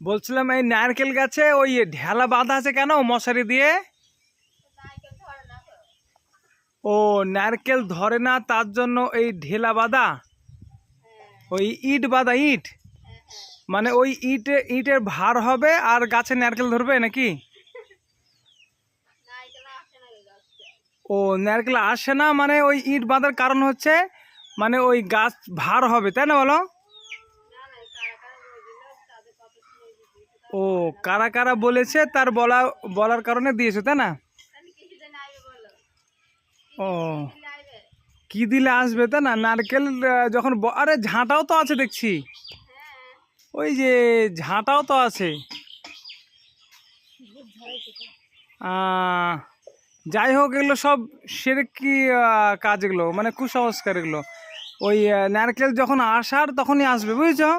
বলছিলাম এই নারকেল গাছে ওই ঢেলা বাঁধা আছে কেন মশারি দিয়ে? ও, নারকেল ধরে না তার জন্য এই ঢেলা বাঁধা, ওই ইট বাঁধা, ইট মানে ওই ইটের ভার হবে আর গাছে নারকেল ধরবে নাকি? ও, নারকেল আসে না মানে ওই ইট বাঁধার কারণ হচ্ছে মানে ওই গাছ ভার হবে, তাই না বলো? ও, কারা কারা বলেছে তার বলার কারণে দিয়েছে, তাই না? ও, কি দিলে আসবে তাই না? নারকেল যখন আরে ঝাঁটাও তো আছে দেখছি, ওই যে ঝাঁটাও তো আছে। যাই হোক, এগুলো সব শিরকি কাজ, এগুলো মানে কুসংস্কার এগুলো। ওই নারকেল যখন আসার তখনই আসবে, বুঝেছো?